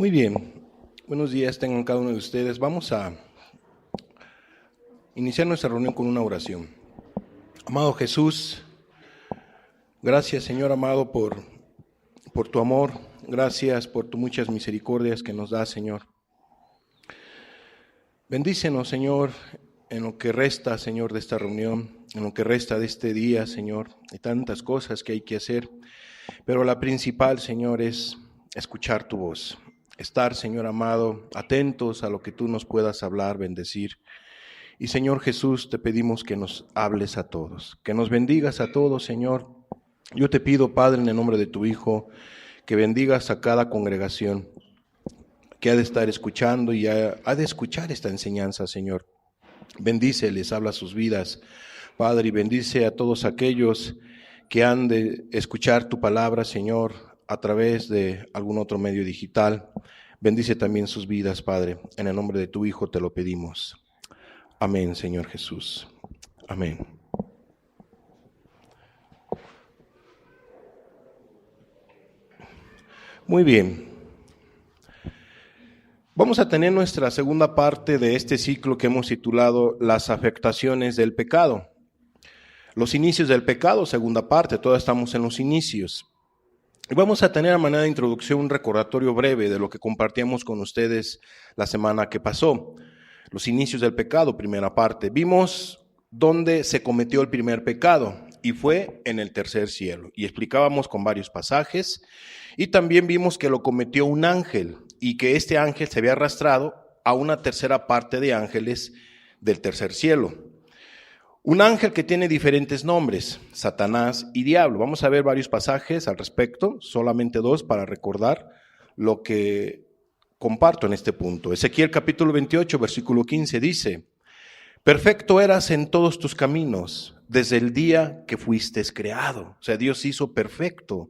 Muy bien, buenos días tengan cada uno de ustedes. Vamos a iniciar nuestra reunión con una oración. Amado Jesús, gracias Señor amado por tu amor, gracias por tus muchas misericordias que nos das, Señor. Bendícenos, Señor, en lo que resta, Señor, de esta reunión, en lo que resta de este día, Señor. Hay tantas cosas que hay que hacer, pero la principal, Señor, es escuchar tu voz. Estar, Señor amado, atentos a lo que tú nos puedas hablar, bendecir. Y Señor Jesús, te pedimos que nos hables a todos, que nos bendigas a todos, Señor. Yo te pido, Padre, en el nombre de tu Hijo, que bendigas a cada congregación que ha de estar escuchando y ha de escuchar esta enseñanza, Señor. Bendíceles, habla sus vidas, Padre, y bendice a todos aquellos que han de escuchar tu palabra, Señor, a través de algún otro medio digital. Bendice también sus vidas, Padre. En el nombre de tu Hijo te lo pedimos. Amén, Señor Jesús. Amén. Muy bien. Vamos a tener nuestra segunda parte de este ciclo que hemos titulado Las afectaciones del pecado. Los inicios del pecado, segunda parte, todos estamos en los inicios. Y vamos a tener a manera de introducción un recordatorio breve de lo que compartíamos con ustedes la semana que pasó. Los inicios del pecado, primera parte. Vimos dónde se cometió el primer pecado y fue en el tercer cielo. Y explicábamos con varios pasajes y también vimos que lo cometió un ángel y que este ángel se había arrastrado a una tercera parte de ángeles del tercer cielo. Un ángel que tiene diferentes nombres, Satanás y Diablo. Vamos a ver varios pasajes al respecto, solamente dos para recordar lo que comparto en este punto. Ezequiel capítulo 28, versículo 15 dice: perfecto eras en todos tus caminos desde el día que fuiste creado. O sea, Dios hizo perfecto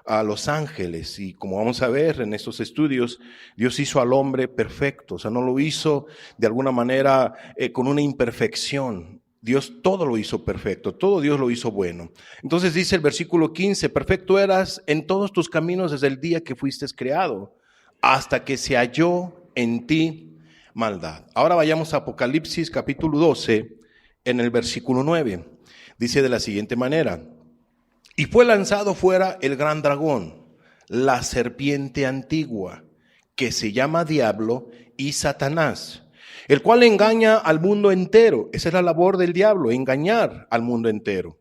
a los ángeles y como vamos a ver en estos estudios, Dios hizo al hombre perfecto. O sea, no lo hizo de alguna manera con una imperfección. Dios todo lo hizo perfecto, todo Dios lo hizo bueno. Entonces dice el versículo 15, perfecto eras en todos tus caminos desde el día que fuiste creado, hasta que se halló en ti maldad. Ahora vayamos a Apocalipsis capítulo 12, en el versículo 9. Dice de la siguiente manera: y fue lanzado fuera el gran dragón, la serpiente antigua, que se llama Diablo y Satanás, el cual engaña al mundo entero. Esa es la labor del diablo, engañar al mundo entero.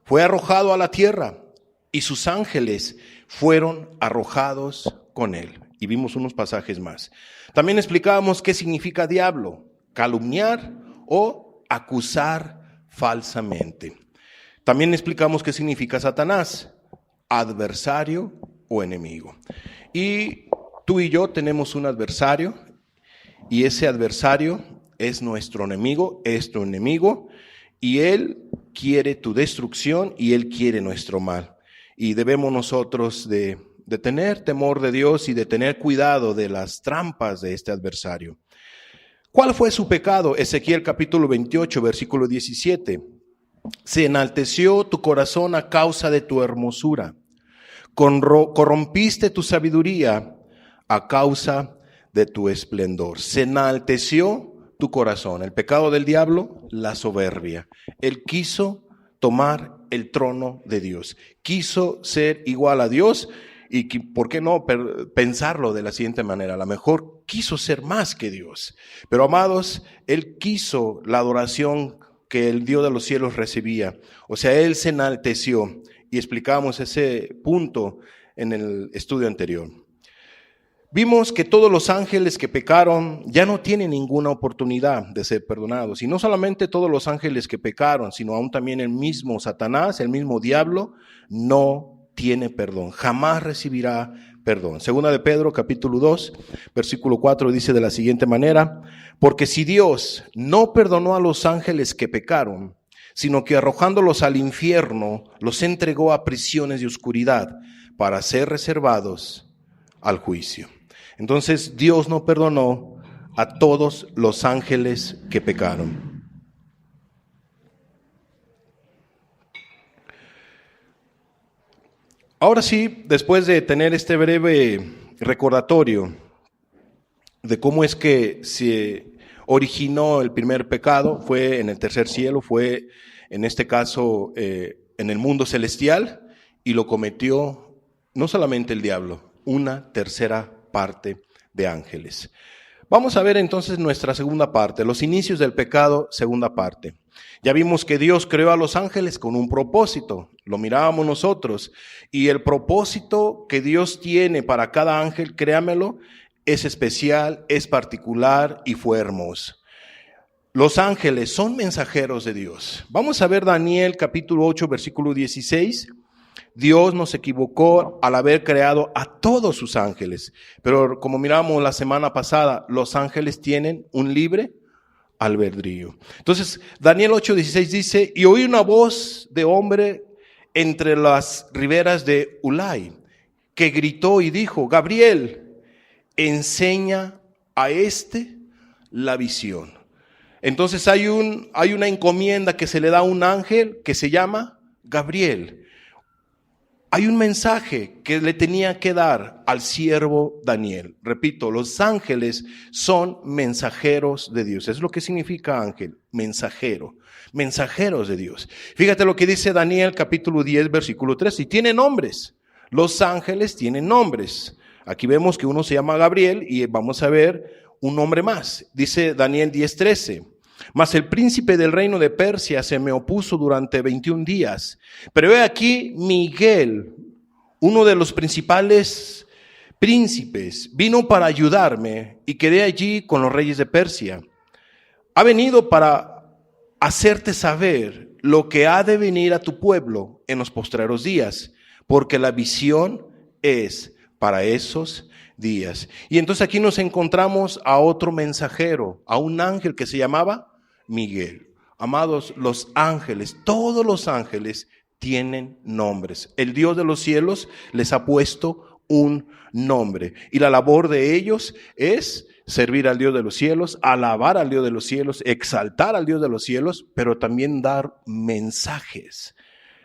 Fue arrojado a la tierra y sus ángeles fueron arrojados con él. Y vimos unos pasajes más. También explicábamos qué significa diablo: calumniar o acusar falsamente. También explicamos qué significa Satanás: adversario o enemigo. Y tú y yo tenemos un adversario, y ese adversario es nuestro enemigo, y él quiere tu destrucción y él quiere nuestro mal. Y debemos nosotros de tener temor de Dios y de tener cuidado de las trampas de este adversario. ¿Cuál fue su pecado? Ezequiel capítulo 28, versículo 17. Se enalteció tu corazón a causa de tu hermosura. Corrompiste tu sabiduría a causa de tu esplendor. Se enalteció tu corazón. El pecado del diablo, la soberbia. Él quiso tomar el trono de Dios. Quiso ser igual a Dios y, ¿por qué no pensarlo de la siguiente manera? A lo mejor quiso ser más que Dios. Pero amados, él quiso la adoración que el Dios de los cielos recibía. O sea, él se enalteció y explicamos ese punto en el estudio anterior. Vimos que todos los ángeles que pecaron ya no tienen ninguna oportunidad de ser perdonados. Y no solamente todos los ángeles que pecaron, sino aún también el mismo Satanás, el mismo diablo, no tiene perdón. Jamás recibirá perdón. Segunda de Pedro, capítulo 2, versículo 4, dice de la siguiente manera: porque si Dios no perdonó a los ángeles que pecaron, sino que arrojándolos al infierno, los entregó a prisiones de oscuridad para ser reservados al juicio. Entonces Dios no perdonó a todos los ángeles que pecaron. Ahora sí, después de tener este breve recordatorio de cómo es que se originó el primer pecado. Fue en el tercer cielo, fue en este caso en el mundo celestial, y lo cometió no solamente el diablo, una tercera parte de ángeles. Vamos a ver entonces nuestra segunda parte, los inicios del pecado, segunda parte. Ya vimos que Dios creó a los ángeles con un propósito, lo mirábamos nosotros, y el propósito que Dios tiene para cada ángel, créamelo, es especial, es particular y fue hermoso. Los ángeles son mensajeros de Dios. Vamos a ver Daniel capítulo 8, versículo 16. Dios no se equivocó al haber creado a todos sus ángeles, pero como miramos la semana pasada, los ángeles tienen un libre albedrío. Entonces, Daniel 8:16 dice: y oí una voz de hombre entre las riberas de Ulai, que gritó y dijo: Gabriel, enseña a la visión. Entonces hay una encomienda que se le da a un ángel que se llama Gabriel. Hay un mensaje que le tenía que dar al siervo Daniel. Repito, los ángeles son mensajeros de Dios. Es lo que significa ángel, mensajero, mensajeros de Dios. Fíjate lo que dice Daniel capítulo 10, versículo 3. Y tiene nombres. Los ángeles tienen nombres. Aquí vemos que uno se llama Gabriel y vamos a ver un nombre más. Dice Daniel 10:13. Mas el príncipe del reino de Persia se me opuso durante 21 días. Pero he aquí Miguel, uno de los principales príncipes, vino para ayudarme y quedé allí con los reyes de Persia. Ha venido para hacerte saber lo que ha de venir a tu pueblo en los postreros días, porque la visión es para esos días. Y entonces aquí nos encontramos a otro mensajero, a un ángel que se llamaba Miguel. Amados, los ángeles, todos los ángeles tienen nombres. El Dios de los cielos les ha puesto un nombre. Y la labor de ellos es servir al Dios de los cielos, alabar al Dios de los cielos, exaltar al Dios de los cielos, pero también dar mensajes,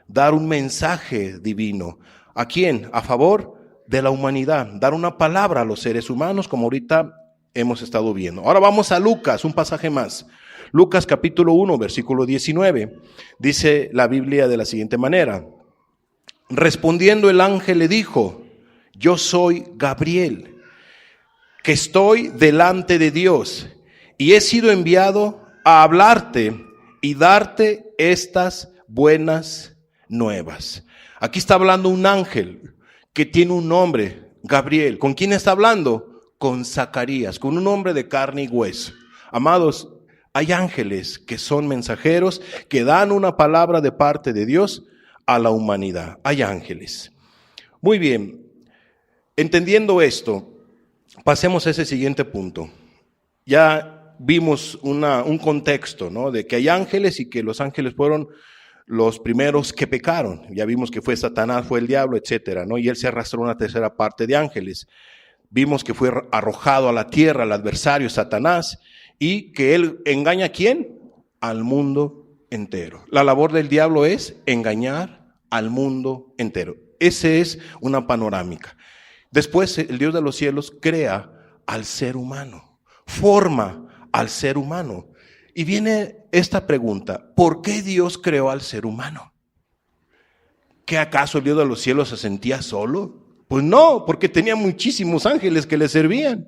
dar un mensaje divino. ¿A quién? A favor de la humanidad, dar una palabra a los seres humanos, como ahorita hemos estado viendo. Ahora vamos a Lucas, un pasaje más. Lucas capítulo 1, versículo 19. Dice la Biblia de la siguiente manera: respondiendo el ángel le dijo: yo soy Gabriel, que estoy delante de Dios, y he sido enviado a hablarte y darte estas buenas nuevas. Aquí está hablando un ángel que tiene un nombre, Gabriel. ¿Con quién está hablando? Con Zacarías, con un hombre de carne y hueso. Amados, hay ángeles que son mensajeros, que dan una palabra de parte de Dios a la humanidad. Hay ángeles. Muy bien, entendiendo esto, pasemos a ese siguiente punto. Ya vimos un contexto, ¿no? De que hay ángeles y que los ángeles fueron los primeros que pecaron. Ya vimos que fue Satanás, fue el diablo, etcétera, ¿no? Y él se arrastró una tercera parte de ángeles. Vimos que fue arrojado a la tierra el adversario Satanás, y que él engaña ¿a quién? Al mundo entero. La labor del diablo es engañar al mundo entero. Esa es una panorámica. Después el Dios de los cielos crea al ser humano, forma al ser humano. Y viene esta pregunta: ¿por qué Dios creó al ser humano? ¿Qué acaso el Dios de los cielos se sentía solo? Pues no, porque tenía muchísimos ángeles que le servían.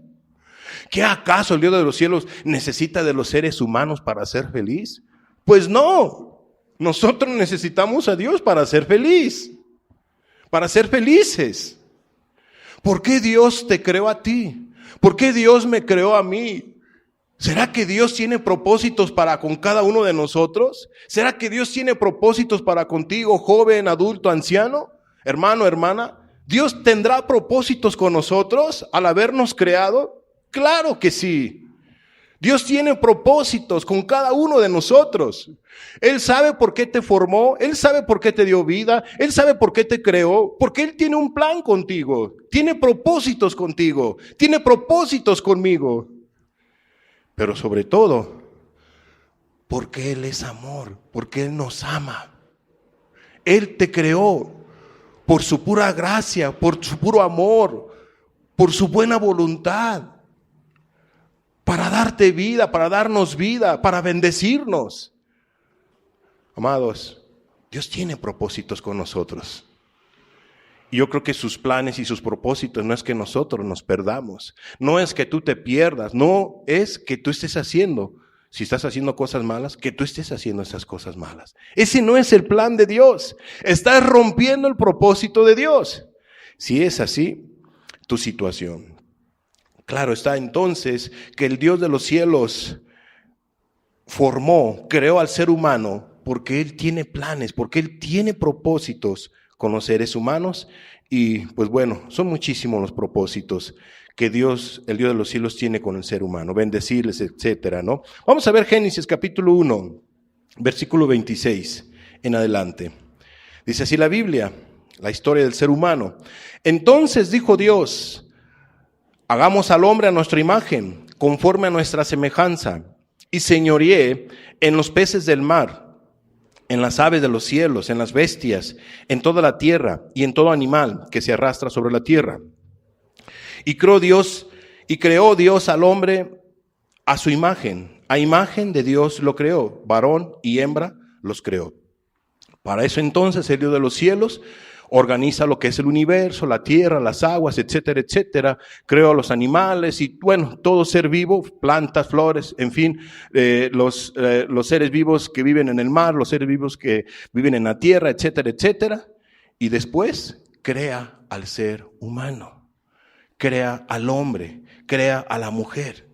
¿Qué acaso el Dios de los cielos necesita de los seres humanos para ser feliz? Pues no, nosotros necesitamos a Dios para ser feliz, para ser felices. ¿Por qué Dios te creó a ti? ¿Por qué Dios me creó a mí? ¿Será que Dios tiene propósitos para con cada uno de nosotros? ¿Será que Dios tiene propósitos para contigo, joven, adulto, anciano, hermano, hermana? ¿Dios tendrá propósitos con nosotros al habernos creado? Claro que sí. Dios tiene propósitos con cada uno de nosotros. Él sabe por qué te formó, Él sabe por qué te dio vida, Él sabe por qué te creó, porque Él tiene un plan contigo, tiene propósitos contigo, tiene propósitos conmigo. Pero sobre todo, porque Él es amor, porque Él nos ama. Él te creó por su pura gracia, por su puro amor, por su buena voluntad. para darte vida, para darnos vida, para bendecirnos. Amados, Dios tiene propósitos con nosotros. Y yo creo que sus planes y sus propósitos no es que nosotros nos perdamos, no es que tú te pierdas, no es que tú estés haciendo, si estás haciendo cosas malas, que tú estés haciendo esas cosas malas. Ese no es el plan de Dios. Estás rompiendo el propósito de Dios. Si es así, tu situación. Claro está entonces que el Dios de los cielos creó al ser humano porque Él tiene planes, porque Él tiene propósitos con los seres humanos. Y pues bueno, son muchísimos los propósitos que Dios, el Dios de los cielos, tiene con el ser humano, bendecirles, etcétera, ¿no? Vamos a ver Génesis capítulo 1, versículo 26 en adelante. Dice así la Biblia, la historia del ser humano. Entonces dijo Dios: hagamos al hombre a nuestra imagen, conforme a nuestra semejanza, y señoreé en los peces del mar, en las aves de los cielos, en las bestias, en toda la tierra y en todo animal que se arrastra sobre la tierra. Y creó Dios al hombre a su imagen. A imagen de Dios lo creó, varón y hembra los creó. Para eso entonces el Dios de los cielos organiza lo que es el universo, la tierra, las aguas, etcétera, etcétera. Creó a los animales y bueno, todo ser vivo, plantas, flores, en fin, los seres vivos que viven en el mar, los seres vivos que viven en la tierra, etcétera, etcétera. Y después crea al ser humano. Crea al hombre, crea a la mujer.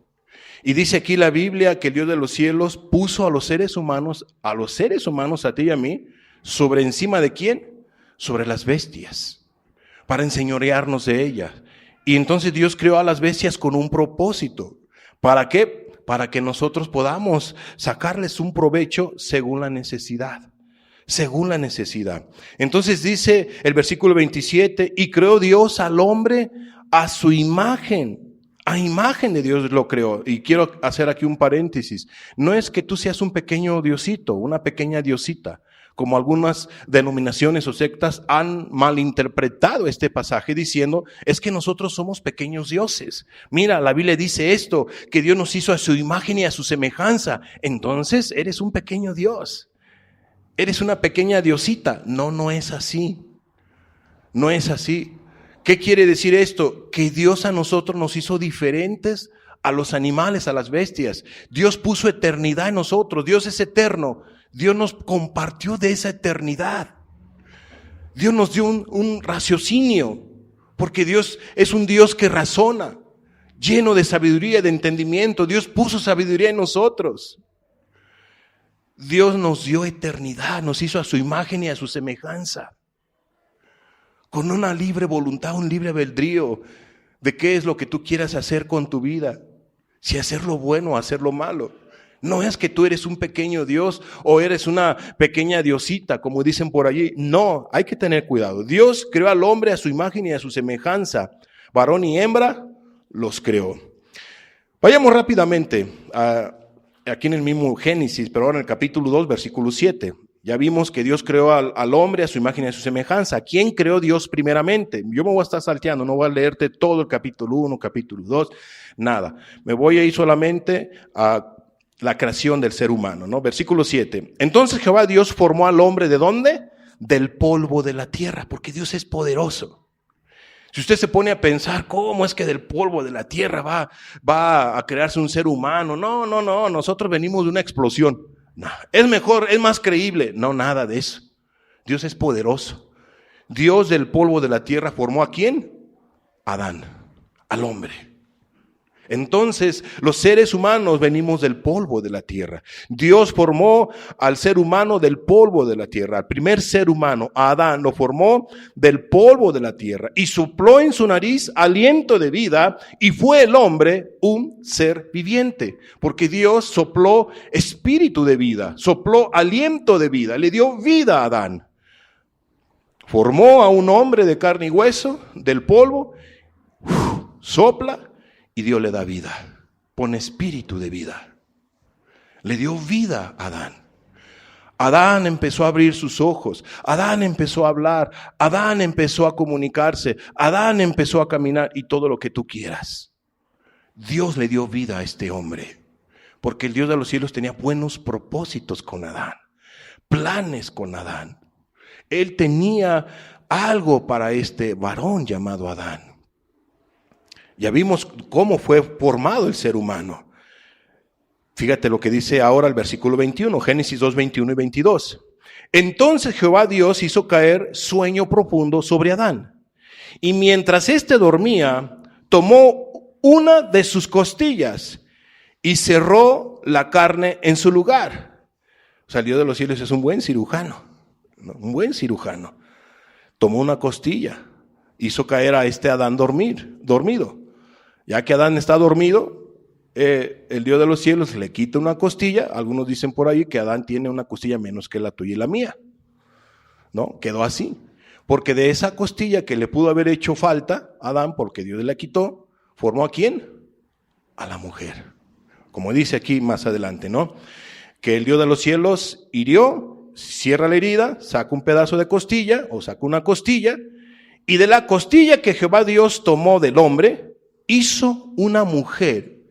Y dice aquí la Biblia que el Dios de los cielos puso a los seres humanos, a ti y a mí, sobre encima de ¿quién? Sobre las bestias, para enseñorearnos de ellas. Y entonces Dios creó a las bestias con un propósito. ¿Para qué? Para que nosotros podamos sacarles un provecho según la necesidad. Según la necesidad. Entonces dice el versículo 27, y creó Dios al hombre a su imagen. A imagen de Dios lo creó. Y quiero hacer aquí un paréntesis. No es que tú seas un pequeño diosito, una pequeña diosita, como algunas denominaciones o sectas han malinterpretado este pasaje diciendo, es que nosotros somos pequeños dioses. Mira, la Biblia dice esto, que Dios nos hizo a su imagen y a su semejanza. Entonces eres un pequeño Dios. Eres una pequeña diosita. No, no es así. No es así. ¿Qué quiere decir esto? Que Dios a nosotros nos hizo diferentes a los animales, a las bestias. Dios puso eternidad en nosotros. Dios es eterno. Dios nos compartió de esa eternidad. Dios nos dio un raciocinio, porque Dios es un Dios que razona, lleno de sabiduría, de entendimiento. Dios puso sabiduría en nosotros. Dios nos dio eternidad, nos hizo a su imagen y a su semejanza. Con una libre voluntad, un libre albedrío de qué es lo que tú quieras hacer con tu vida. Si hacer lo bueno o hacer lo malo. No es que tú eres un pequeño Dios o eres una pequeña diosita, como dicen por allí. No, hay que tener cuidado. Dios creó al hombre a su imagen y a su semejanza. Varón y hembra los creó. Vayamos rápidamente aquí en el mismo Génesis, pero ahora en el capítulo 2, versículo 7. Ya vimos que Dios creó al hombre a su imagen y a su semejanza. ¿Quién creó Dios primeramente? Yo me voy a estar salteando, no voy a leerte todo el capítulo 1, capítulo 2, nada. Me voy a ir solamente a la creación del ser humano, ¿no? Versículo 7. Entonces Jehová Dios formó al hombre, ¿de dónde? Del polvo de la tierra, porque Dios es poderoso. Si usted se pone a pensar, ¿cómo es que del polvo de la tierra va a crearse un ser humano? No, nosotros venimos de una explosión. No, es mejor, es más creíble. No, nada de eso. Dios es poderoso. Dios del polvo de la tierra formó ¿a quién? Adán, al hombre. Entonces, los seres humanos venimos del polvo de la tierra. Dios formó al ser humano del polvo de la tierra. Al primer ser humano, a Adán, lo formó del polvo de la tierra y sopló en su nariz aliento de vida y fue el hombre un ser viviente. Porque Dios sopló espíritu de vida, sopló aliento de vida, le dio vida a Adán. Formó a un hombre de carne y hueso, del polvo, sopla. Y Dios le da vida, pone espíritu de vida. Le dio vida a Adán. Adán empezó a abrir sus ojos. Adán empezó a hablar. Adán empezó a comunicarse. Adán empezó a caminar y todo lo que tú quieras. Dios le dio vida a este hombre, porque el Dios de los cielos tenía buenos propósitos con Adán, planes con Adán. Él tenía algo para este varón llamado Adán. Ya vimos cómo fue formado el ser humano. Fíjate lo que dice ahora el versículo 21, Génesis 2, 21 y 22. Entonces Jehová Dios hizo caer sueño profundo sobre Adán. Y mientras éste dormía, tomó una de sus costillas y cerró la carne en su lugar. O sea, el Dios de los cielos es un buen cirujano, ¿no? Un buen cirujano. Tomó una costilla, hizo caer a este Adán dormido. Ya que Adán está dormido, el Dios de los cielos le quita una costilla. Algunos dicen por ahí que Adán tiene una costilla menos que la tuya y la mía. No, quedó así. Porque de esa costilla que le pudo haber hecho falta a Adán, porque Dios le quitó, ¿formó a quién? A la mujer. Como dice aquí más adelante, ¿no? Que el Dios de los cielos hirió, cierra la herida, saca un pedazo de costilla o saca una costilla, y de la costilla que Jehová Dios tomó del hombre, hizo una mujer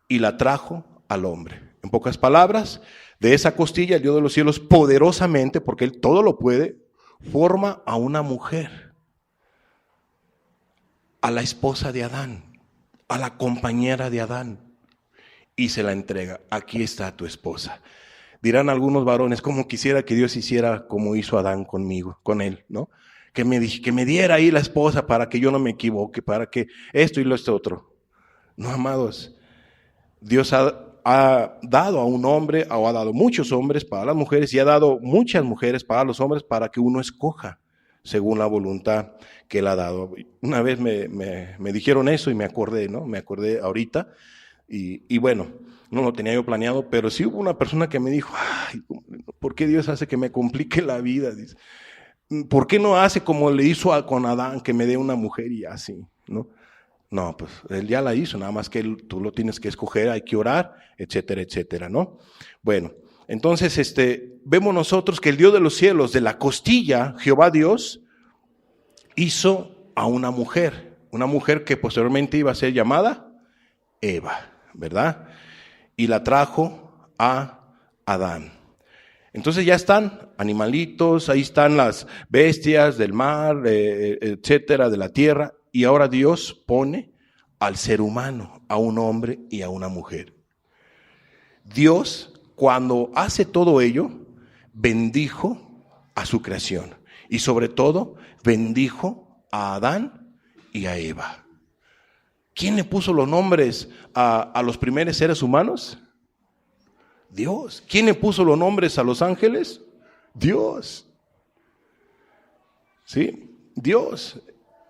y la trajo al hombre. En pocas palabras, de esa costilla el Dios de los cielos poderosamente, porque Él todo lo puede, forma a una mujer, a la esposa de Adán, a la compañera de Adán, y se la entrega. Aquí está tu esposa. Dirán algunos varones, como quisiera que Dios hiciera como hizo Adán conmigo, con él, ¿no? Que me diera ahí la esposa para que yo no me equivoque, para que esto y esto otro. No, amados, Dios ha dado a un hombre, o ha dado muchos hombres para las mujeres, y ha dado muchas mujeres para los hombres, para que uno escoja según la voluntad que Él ha dado. Una vez me dijeron eso y me acordé, ¿no? Me acordé ahorita, y bueno, no lo tenía yo planeado, pero sí hubo una persona que me dijo, ay, ¿por qué Dios hace que me complique la vida? Dice, ¿por qué no hace como le hizo con Adán, que me dé una mujer y así, ¿no? No, pues Él ya la hizo, nada más que tú lo tienes que escoger, hay que orar, etcétera, etcétera, ¿no? Bueno, entonces vemos nosotros que el Dios de los cielos, de la costilla, Jehová Dios, hizo a una mujer que posteriormente iba a ser llamada Eva, ¿verdad? Y la trajo a Adán. Entonces ya están animalitos, ahí están las bestias del mar, etcétera, de la tierra, y ahora Dios pone al ser humano, a un hombre y a una mujer. Dios, cuando hace todo ello, bendijo a su creación y sobre todo bendijo a Adán y a Eva. ¿Quién le puso los nombres a los primeros seres humanos? Dios. ¿Quién le puso los nombres a los ángeles? Dios. ¿Sí? Dios.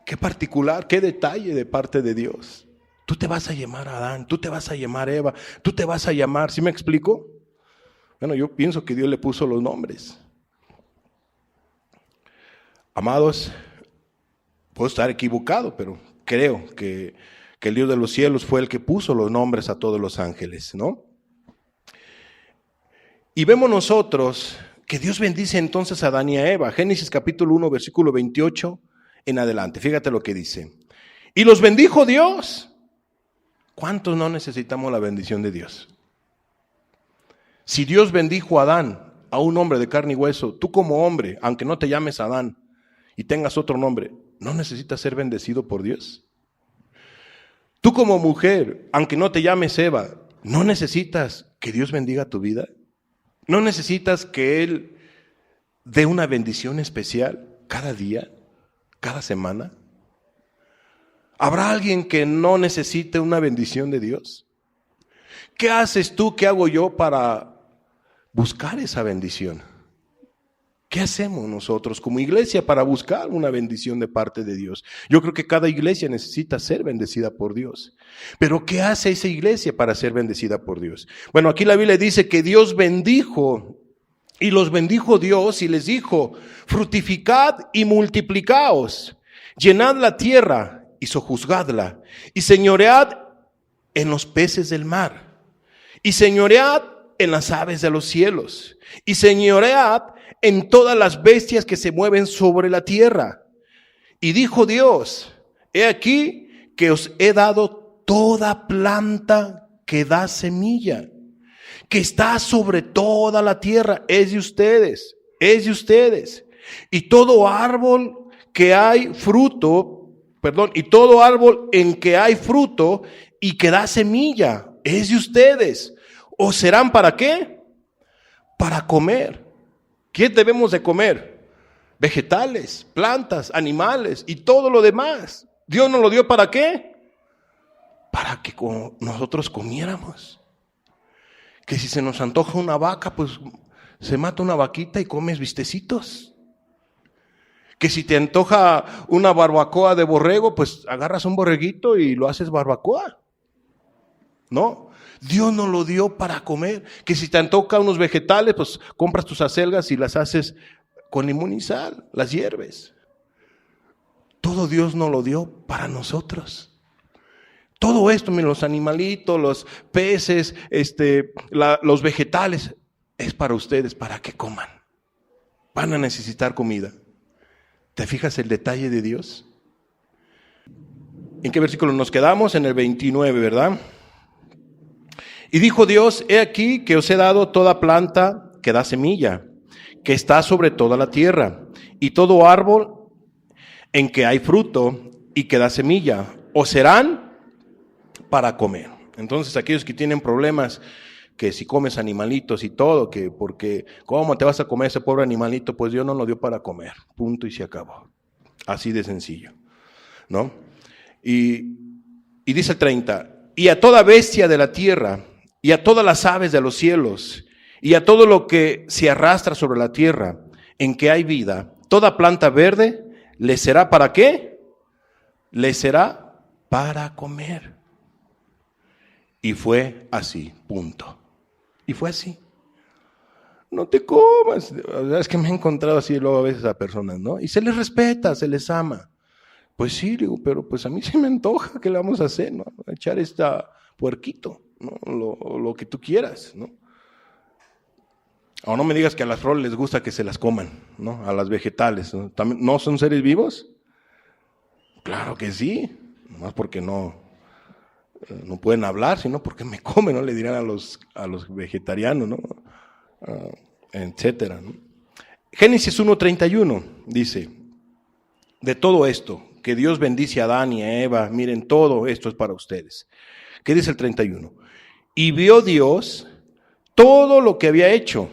Qué particular, qué detalle de parte de Dios. Tú te vas a llamar Adán, tú te vas a llamar Eva, tú te vas a llamar, ¿sí me explico? Bueno, yo pienso que Dios le puso los nombres. Amados, puedo estar equivocado, pero creo que el Dios de los cielos fue el que puso los nombres a todos los ángeles, ¿no? Y vemos nosotros que Dios bendice entonces a Adán y a Eva. Génesis capítulo 1, versículo 28 en adelante. Fíjate lo que dice. Y los bendijo Dios. ¿Cuántos no necesitamos la bendición de Dios? Si Dios bendijo a Adán, a un hombre de carne y hueso, tú como hombre, aunque no te llames Adán y tengas otro nombre, ¿no necesitas ser bendecido por Dios? Tú como mujer, aunque no te llames Eva, ¿no necesitas que Dios bendiga tu vida? ¿No necesitas que Él dé una bendición especial cada día, cada semana? ¿Habrá alguien que no necesite una bendición de Dios? ¿Qué haces tú, qué hago yo para buscar esa bendición? ¿Qué hacemos nosotros como iglesia para buscar una bendición de parte de Dios? Yo creo que cada iglesia necesita ser bendecida por Dios. Pero ¿qué hace esa iglesia para ser bendecida por Dios? Bueno, aquí la Biblia dice que Dios bendijo, y los bendijo Dios y les dijo, fructificad y multiplicaos, llenad la tierra y sojuzgadla, y señoread en los peces del mar, y señoread en las aves de los cielos, y señoread en todas las bestias que se mueven sobre la tierra. Y dijo Dios, he aquí que os he dado toda planta que da semilla, que está sobre toda la tierra, es de ustedes, es de ustedes. Y todo árbol que hay fruto, y todo árbol en que hay fruto y que da semilla, es de ustedes. ¿O serán para qué? Para comer. ¿Qué debemos de comer? Vegetales, plantas, animales y todo lo demás. ¿Dios nos lo dio para qué? Para que nosotros comiéramos. Que si se nos antoja una vaca, pues se mata una vaquita y comes bistecitos. Que si te antoja una barbacoa de borrego, pues agarras un borreguito y lo haces barbacoa. ¿No? Dios nos lo dio para comer. Que si te antoja unos vegetales, pues compras tus acelgas y las haces con limón y sal, las hierves. Todo Dios nos lo dio para nosotros. Todo esto, miren, los animalitos, los peces, los vegetales, es para ustedes, para que coman. Van a necesitar comida. ¿Te fijas el detalle de Dios? ¿En qué versículo nos quedamos? En el 29, ¿verdad? Y dijo Dios, he aquí que os he dado toda planta que da semilla, que está sobre toda la tierra, y todo árbol en que hay fruto y que da semilla, os serán para comer. Entonces aquellos que tienen problemas, que si comes animalitos y todo, que porque ¿cómo te vas a comer ese pobre animalito? Pues Dios no lo dio para comer, punto y se acabó. Así de sencillo, ¿no? Y dice el 30, y a toda bestia de la tierra, y a todas las aves de los cielos, y a todo lo que se arrastra sobre la tierra, en que hay vida, toda planta verde, ¿les será para qué? Les será para comer. Y fue así, punto. Y fue así. No te comas. Es que me he encontrado así luego a veces a personas, ¿no? Y se les respeta, se les ama. Pues sí, digo, pero pues a mí se me antoja, ¿qué le vamos a hacer, no? Echar puerquito, ¿no? Lo que tú quieras, ¿no? O no me digas que a las flores les gusta que se las coman, ¿no? A las vegetales, ¿no? ¿También, no son seres vivos? Claro que sí, nomás porque no pueden hablar, sino porque me comen, ¿no? Le dirán a los vegetarianos, ¿no? Etcétera, ¿no? Génesis 1:31 dice, de todo esto, que Dios bendice a Adán y a Eva, miren, todo esto es para ustedes. ¿Qué dice el 31? Y vio Dios todo lo que había hecho,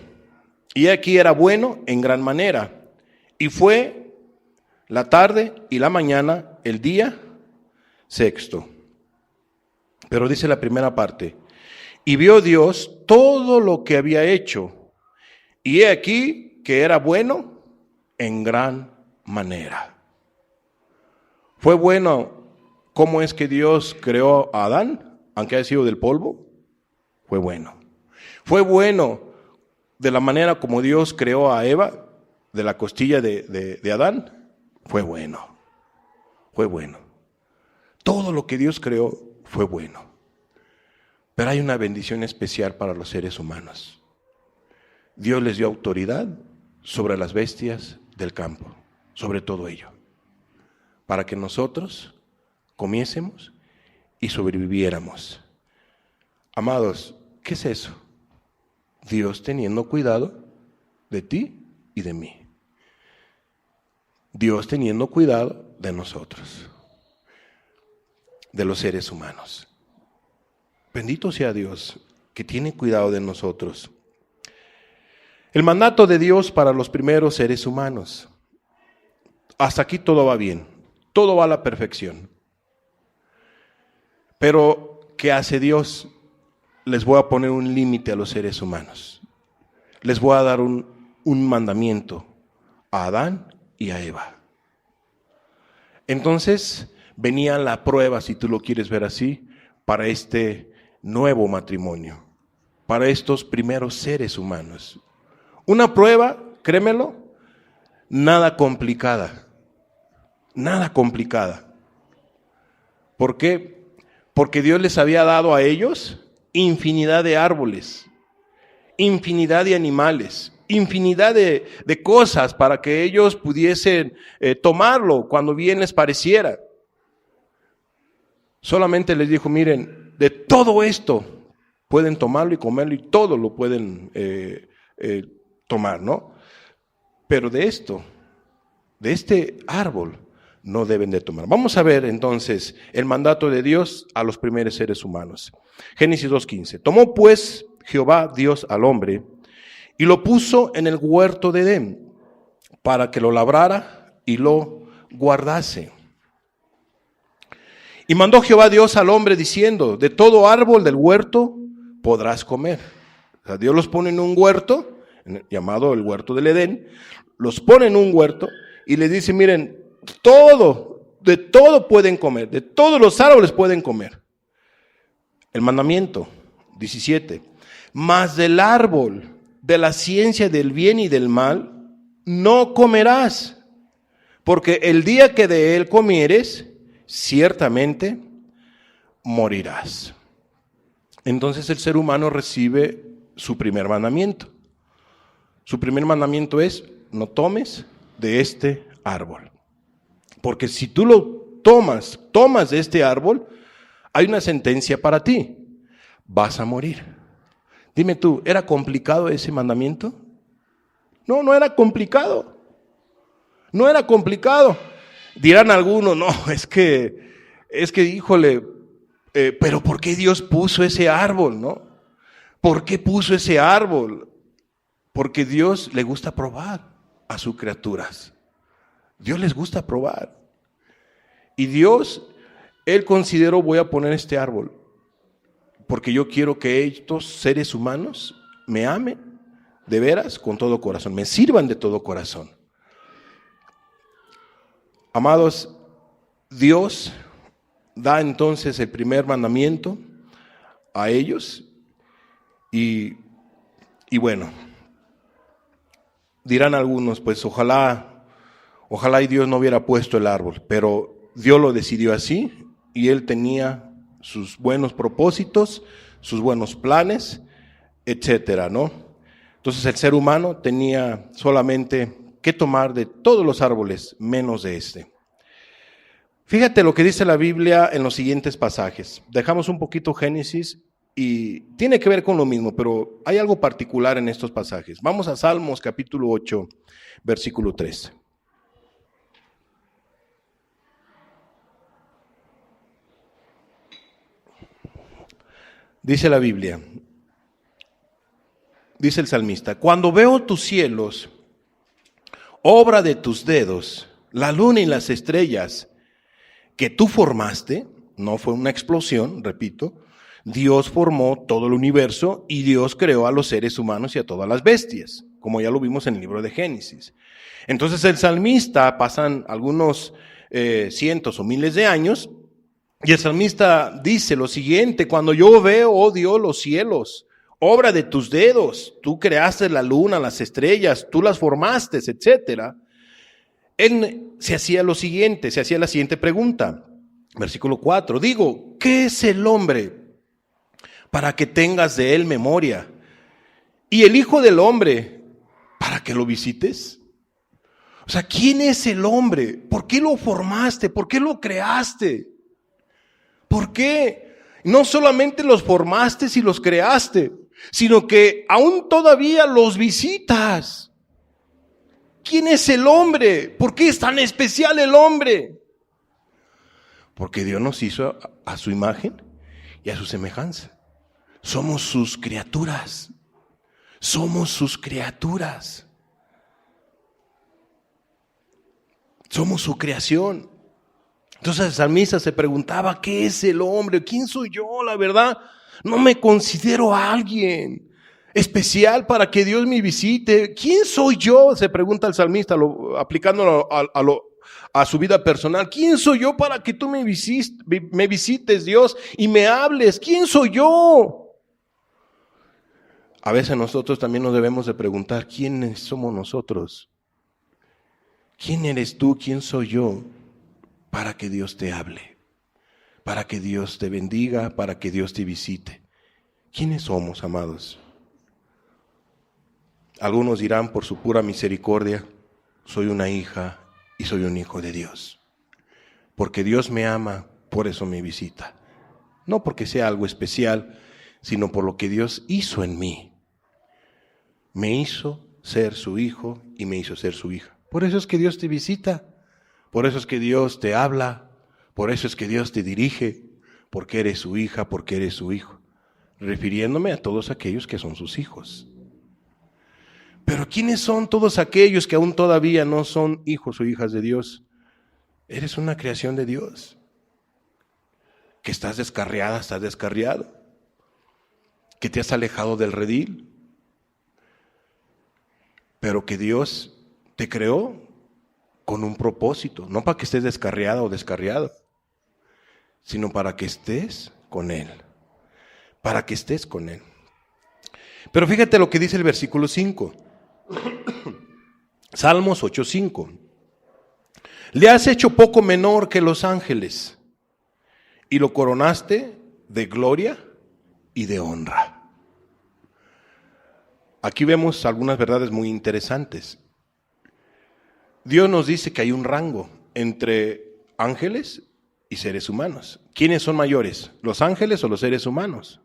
y aquí era bueno en gran manera, y fue la tarde y la mañana, el día sexto. Pero dice la primera parte, y vio Dios todo lo que había hecho, y he aquí que era bueno en gran manera. ¿Fue bueno cómo es que Dios creó a Adán, aunque haya sido del polvo? Fue bueno. ¿Fue bueno de la manera como Dios creó a Eva, de la costilla de Adán? Fue bueno. Fue bueno. Todo lo que Dios creó fue bueno. Pero hay una bendición especial para los seres humanos. Dios les dio autoridad sobre las bestias del campo, sobre todo ello, para que nosotros comiésemos y sobreviviéramos. Amados, ¿qué es eso? Dios teniendo cuidado de ti y de mí. Dios teniendo cuidado de nosotros, de los seres humanos. Bendito sea Dios que tiene cuidado de nosotros. El mandato de Dios para los primeros seres humanos. Hasta aquí todo va bien, todo va a la perfección. Pero, ¿qué hace Dios? Les voy a poner un límite a los seres humanos. Les voy a dar un mandamiento a Adán y a Eva. Entonces, venía la prueba, si tú lo quieres ver así, para este nuevo matrimonio, para estos primeros seres humanos. Una prueba, créemelo, nada complicada. Nada complicada. ¿Por qué? Porque Dios les había dado a ellos infinidad de árboles, infinidad de animales, infinidad de cosas para que ellos pudiesen tomarlo cuando bien les pareciera. Solamente les dijo, miren, de todo esto pueden tomarlo y comerlo y todo lo pueden tomar, ¿no? Pero de esto, de este árbol, no deben de tomar. Vamos a ver entonces el mandato de Dios a los primeros seres humanos. Génesis 2:15. Tomó pues Jehová Dios al hombre y lo puso en el huerto de Edén para que lo labrara y lo guardase. Y mandó Jehová Dios al hombre diciendo, de todo árbol del huerto podrás comer. O sea, Dios los pone en un huerto, llamado el huerto del Edén, los pone en un huerto y les dice, miren, de todo pueden comer, de todos los árboles pueden comer. El mandamiento 17, mas del árbol de la ciencia del bien y del mal no comerás, porque el día que de él comieres, ciertamente morirás. Entonces el ser humano recibe su primer mandamiento. Su primer mandamiento es, no tomes de este árbol. Porque si tú lo tomas de este árbol, hay una sentencia para ti. Vas a morir. Dime tú, ¿era complicado ese mandamiento? No, no era complicado. No era complicado. Dirán algunos, no, es que, híjole, pero ¿por qué Dios puso ese árbol, no? ¿Por qué puso ese árbol? Porque Dios le gusta probar a sus criaturas. Dios les gusta probar. Y Dios, Él consideró, voy a poner este árbol, porque yo quiero que estos seres humanos me amen de veras con todo corazón, me sirvan de todo corazón. Amados, Dios da entonces el primer mandamiento a ellos y bueno, dirán algunos, pues ojalá y Dios no hubiera puesto el árbol, pero Dios lo decidió así y Él tenía sus buenos propósitos, sus buenos planes, etcétera, ¿no? Entonces el ser humano tenía solamente que tomar de todos los árboles, menos de este. Fíjate lo que dice la Biblia en los siguientes pasajes. Dejamos un poquito Génesis y tiene que ver con lo mismo, pero hay algo particular en estos pasajes. Vamos a Salmos capítulo 8, versículo 3. Dice la Biblia, dice el salmista, cuando veo tus cielos, obra de tus dedos, la luna y las estrellas que tú formaste, no fue una explosión, repito, Dios formó todo el universo y Dios creó a los seres humanos y a todas las bestias, como ya lo vimos en el libro de Génesis. Entonces el salmista, pasan algunos cientos o miles de años, y el salmista dice lo siguiente, cuando yo veo, oh Dios, los cielos, obra de tus dedos, tú creaste la luna, las estrellas, tú las formaste, etcétera. Él se hacía la siguiente pregunta, versículo 4, digo, ¿qué es el hombre para que tengas de él memoria? ¿Y el hijo del hombre para que lo visites? O sea, ¿quién es el hombre? ¿Por qué lo formaste? ¿Por qué lo creaste? ¿Por qué? No solamente los formaste y los creaste, sino que aún todavía los visitas. ¿Quién es el hombre? ¿Por qué es tan especial el hombre? Porque Dios nos hizo a su imagen y a su semejanza. Somos sus criaturas. Somos sus criaturas. Somos su creación. Entonces el salmista se preguntaba, ¿qué es el hombre? ¿Quién soy yo? La verdad, no me considero alguien especial para que Dios me visite. ¿Quién soy yo? Se pregunta el salmista, aplicándolo a su vida personal. ¿Quién soy yo para que tú me visites, Dios, y me hables? ¿Quién soy yo? A veces nosotros también nos debemos de preguntar, ¿quiénes somos nosotros? ¿Quién eres tú? ¿Quién soy yo? Para que Dios te hable, para que Dios te bendiga, para que Dios te visite. ¿Quiénes somos, amados? Algunos dirán por su pura misericordia, soy una hija y soy un hijo de Dios. Porque Dios me ama Por eso me visita. No porque sea algo especial, sino por lo que Dios hizo en mí. Me hizo ser su hijo y me hizo ser su hija. Por eso es que Dios te visita. Por eso es que Dios te habla. Por eso es que Dios te dirige. Porque eres su hija, porque eres su hijo. Refiriéndome a todos aquellos que son sus hijos. Pero ¿quiénes son todos aquellos que aún todavía no son hijos o hijas de Dios? Eres una creación de Dios. Que estás descarriada, estás descarriado. Que te has alejado del redil. Pero que Dios te creó con un propósito. No para que estés descarriada o descarriado, sino para que estés con Él. Para que estés con Él. Pero fíjate lo que dice el versículo 5. Salmos 8:5. Le has hecho poco menor que los ángeles y lo coronaste de gloria y de honra. Aquí vemos algunas verdades muy interesantes. Dios nos dice que hay un rango entre ángeles y seres humanos. ¿Quiénes son mayores? ¿Los ángeles o los seres humanos?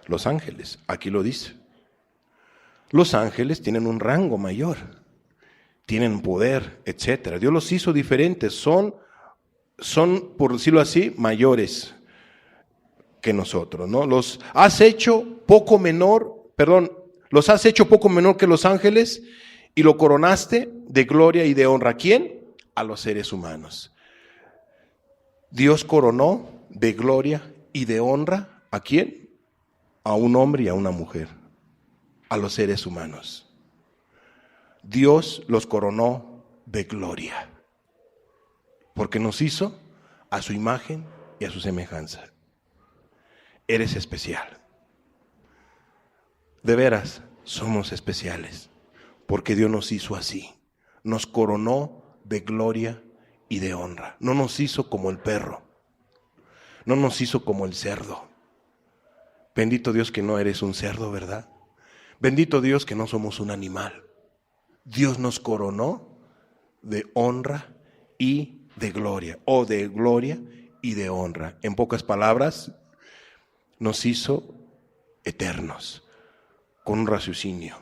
Los ángeles, aquí lo dice. Los ángeles tienen un rango mayor, tienen poder, etcétera. Dios los hizo diferentes, son, por decirlo así, mayores que nosotros, ¿no? Los has hecho poco menor que los ángeles y lo coronaste de gloria y de honra. ¿A quién? A los seres humanos. Dios coronó de gloria y de honra, ¿a quién? A un hombre y a una mujer, a los seres humanos. Dios los coronó de gloria, porque nos hizo a su imagen y a su semejanza. Eres especial. De veras, somos especiales, porque Dios nos hizo así. Nos coronó de gloria y de honra. No nos hizo como el perro, no nos hizo como el cerdo. Bendito Dios que no eres un cerdo, ¿verdad? Bendito Dios que no somos un animal. Dios nos coronó de honra y de gloria, o de gloria y de honra. En pocas palabras, nos hizo eternos, con un raciocinio.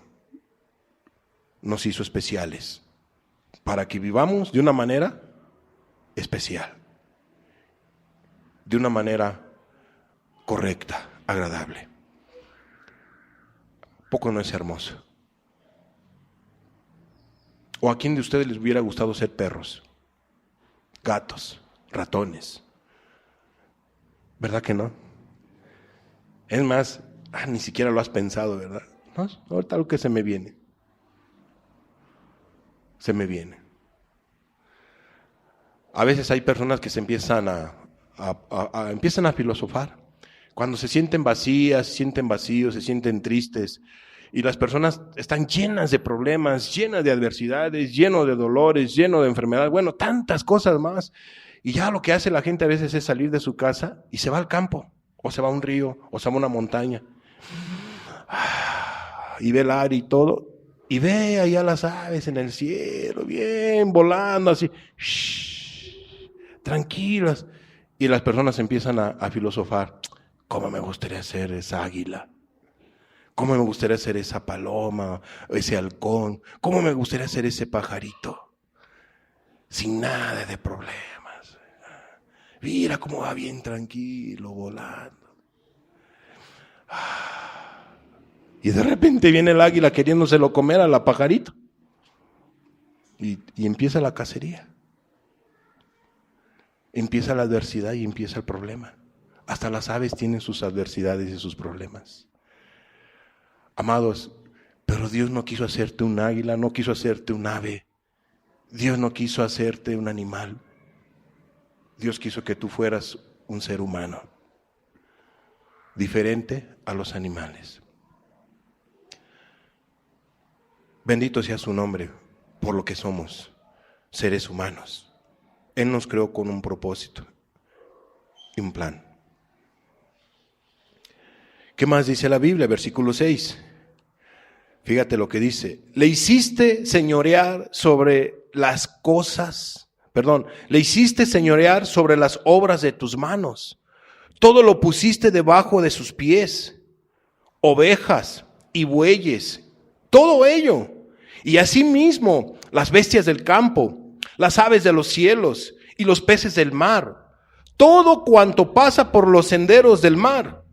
Nos hizo especiales, para que vivamos de una manera especial, de una manera correcta, agradable. ¿Poco no es hermoso? ¿O a quién de ustedes les hubiera gustado ser perros, gatos, ratones? ¿Verdad que no? Es más, ni siquiera lo has pensado, ¿verdad? No, ahorita lo que se me viene. Se me viene. A veces hay personas que se empiezan empiezan a filosofar. Cuando se sienten vacías, se sienten vacíos, se sienten tristes, y las personas están llenas de problemas, llenas de adversidades, llenas de dolores, llenas de enfermedades, bueno, tantas cosas más. Y ya lo que hace la gente a veces es salir de su casa y se va al campo, o se va a un río, o se va a una montaña. Y ve el aire y todo, y ve allá las aves en el cielo, bien volando así, tranquilas. Y las personas empiezan a filosofar. ¿Cómo me gustaría ser esa águila? ¿Cómo me gustaría ser esa paloma, ese halcón? ¿Cómo me gustaría ser ese pajarito? Sin nada de problemas. Mira cómo va bien tranquilo, volando. Y de repente viene el águila queriéndoselo comer a la pajarito. Y empieza la cacería. Empieza la adversidad y empieza el problema. Hasta las aves tienen sus adversidades y sus problemas. Amados, pero Dios no quiso hacerte un águila, no quiso hacerte un ave. Dios no quiso hacerte un animal. Dios quiso que tú fueras un ser humano, diferente a los animales. Bendito sea su nombre por lo que somos, seres humanos. Él nos creó con un propósito y un plan. ¿Qué más dice la Biblia? Versículo 6. Fíjate lo que dice. Le hiciste señorear sobre las cosas le hiciste señorear sobre las obras de tus manos. Todo lo pusiste debajo de sus pies, ovejas y bueyes, todo ello. Y asimismo las bestias del campo, las aves de los cielos y los peces del mar, todo cuanto pasa por los senderos del mar.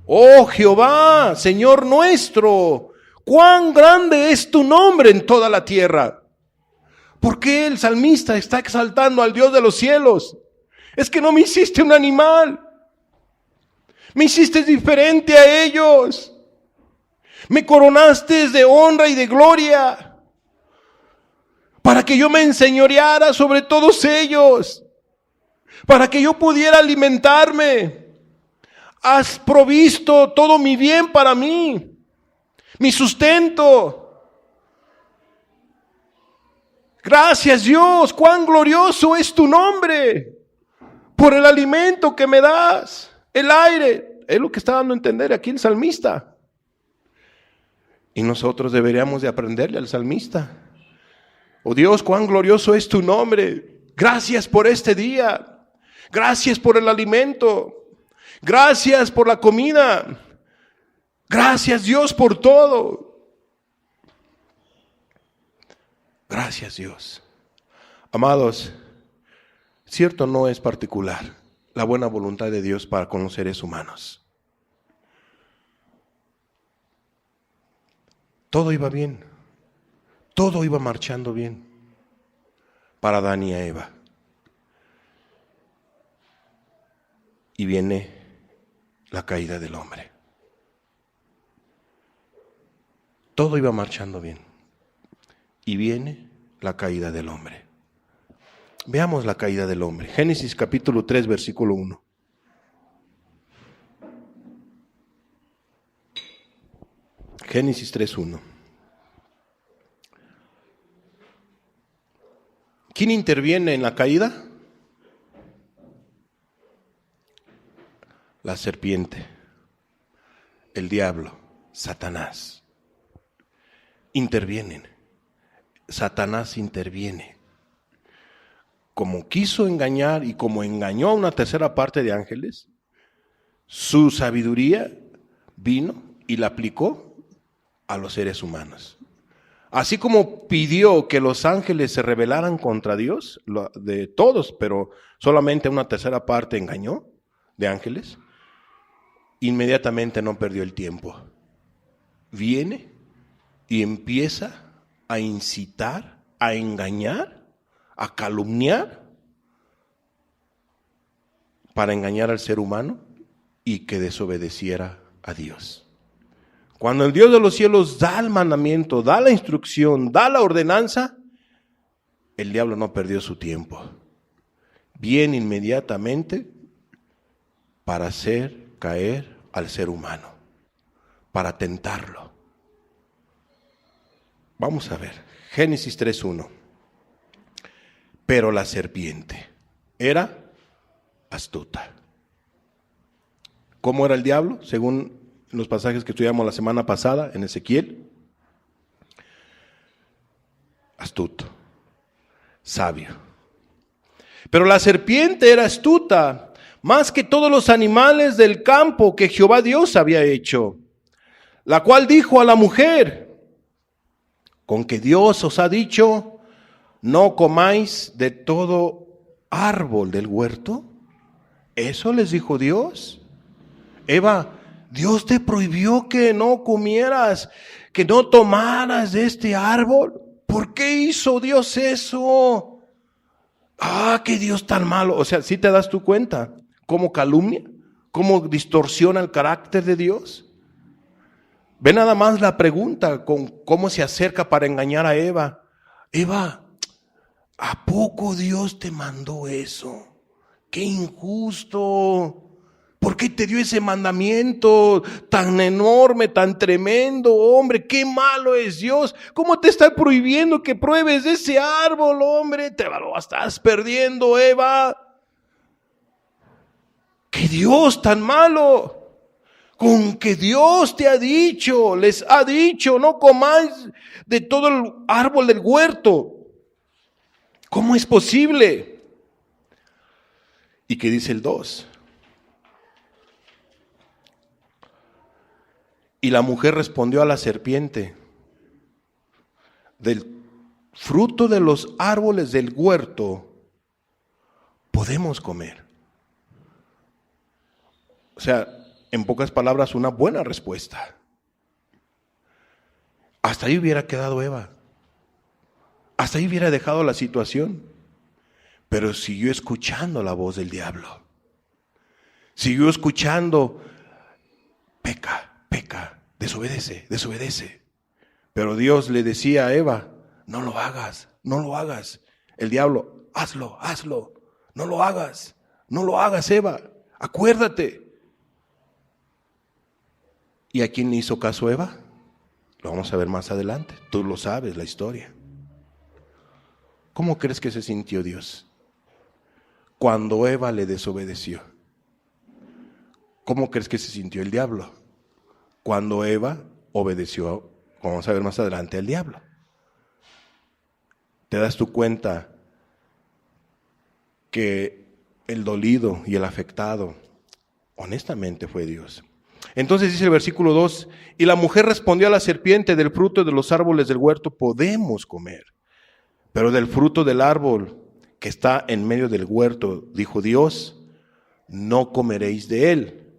Oh Jehová, Señor nuestro, cuán grande es tu nombre en toda la tierra. ¿Por qué el salmista está exaltando al Dios de los cielos? Es que no me hiciste un animal. Me hiciste diferente a ellos. Me coronaste de honra y de gloria para que yo me enseñoreara sobre todos ellos, para que yo pudiera alimentarme. Has provisto todo mi bien para mí, mi sustento. Gracias Dios, cuán glorioso es tu nombre por el alimento que me das, el aire. Es lo que está dando a entender aquí el salmista. Y nosotros deberíamos de aprenderle al salmista. Oh Dios, cuán glorioso es tu nombre. Gracias por este día. Gracias por el alimento. Gracias por la comida. Gracias Dios por todo. Gracias Dios. Amados, cierto no es particular la buena voluntad de Dios para con los seres humanos. Todo iba bien. Todo iba marchando bien para Adán y Eva. Y viene la caída del hombre. Todo iba marchando bien. Y viene la caída del hombre. Veamos la caída del hombre. Génesis capítulo 3, versículo 1. Génesis 3:1. ¿Quién interviene en la caída? La serpiente, el diablo, Satanás. Intervienen. Satanás interviene. Como quiso engañar y como engañó a una tercera parte de ángeles, su sabiduría vino y la aplicó a los seres humanos. Así como pidió que los ángeles se rebelaran contra Dios, de todos, pero solamente una tercera parte engañó de ángeles, inmediatamente no perdió el tiempo. Viene y empieza a incitar, a engañar, a calumniar, para engañar al ser humano y que desobedeciera a Dios. Cuando el Dios de los cielos da el mandamiento, da la instrucción, da la ordenanza, el diablo no perdió su tiempo. Viene inmediatamente para hacer caer al ser humano, para tentarlo. Vamos a ver, Génesis 3:1. Pero la serpiente era astuta. ¿Cómo era el diablo? Según los pasajes que estudiamos la semana pasada en Ezequiel. Astuto, sabio. Pero la serpiente era astuta, más que todos los animales del campo que Jehová Dios había hecho, la cual dijo a la mujer: con que Dios os ha dicho, no comáis de todo árbol del huerto. ¿Eso les dijo Dios? Eva, Dios te prohibió que no comieras, que no tomaras de este árbol. ¿Por qué hizo Dios eso? Qué Dios tan malo. O sea, ¿sí te das tú cuenta cómo calumnia, cómo distorsiona el carácter de Dios? Ve nada más la pregunta con cómo se acerca para engañar a Eva. Eva, ¿a poco Dios te mandó eso? ¡Qué injusto! ¿Por qué te dio ese mandamiento tan enorme, tan tremendo, hombre? ¡Qué malo es Dios! ¿Cómo te está prohibiendo que pruebes de ese árbol, hombre? Te lo estás perdiendo, Eva. ¡Qué Dios tan malo! Con que Dios te ha dicho, les ha dicho, no comáis de todo el árbol del huerto. ¿Cómo es posible? ¿Y qué dice el 2? Y la mujer respondió a la serpiente: del fruto de los árboles del huerto podemos comer. O sea, en pocas palabras, una buena respuesta. Hasta ahí hubiera quedado Eva. Hasta ahí hubiera dejado la situación. Pero siguió escuchando la voz del diablo. Siguió escuchando: peca, peca, desobedece, desobedece. Pero Dios le decía a Eva: no lo hagas, no lo hagas. El diablo: hazlo, hazlo, no lo hagas, no lo hagas, Eva, acuérdate. ¿Y a quién le hizo caso Eva? Lo vamos a ver más adelante. Tú lo sabes, la historia. ¿Cómo crees que se sintió Dios cuando Eva le desobedeció? ¿Cómo crees que se sintió el diablo cuando Eva obedeció, como vamos a ver más adelante, al diablo? ¿Te das tu cuenta que el dolido y el afectado honestamente fue Dios? Entonces dice el versículo 2: y la mujer respondió a la serpiente: del fruto de los árboles del huerto podemos comer, pero del fruto del árbol que está en medio del huerto, dijo Dios, no comeréis de él,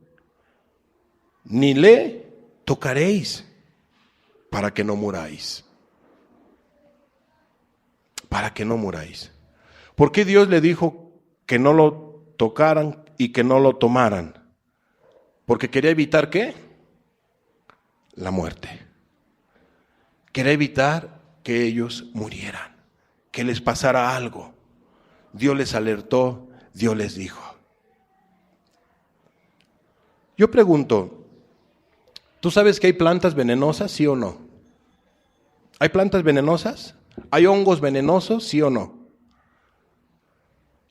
ni le tocaréis, para que no muráis. Para que no muráis. ¿Por qué Dios le dijo que no lo tocaran y que no lo tomaran? Porque quería evitar ¿qué? La muerte. Quería evitar que ellos murieran, que les pasara algo. Dios les alertó, Dios les dijo. Yo pregunto, ¿tú sabes que hay plantas venenosas, sí o no? ¿Hay plantas venenosas? ¿Hay hongos venenosos, sí o no?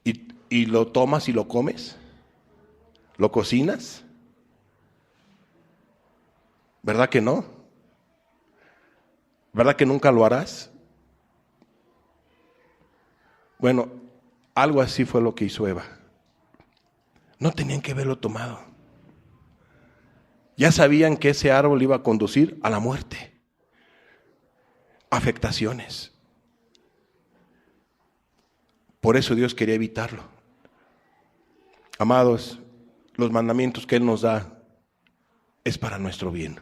¿Y lo tomas y lo comes? ¿Lo cocinas? ¿Verdad que no? ¿Verdad que nunca lo harás? Bueno, algo así fue lo que hizo Eva. No tenían que haberlo tomado. Ya sabían que ese árbol iba a conducir a la muerte, afectaciones. Por eso Dios quería evitarlo. Amados, los mandamientos que Él nos da es para nuestro bien.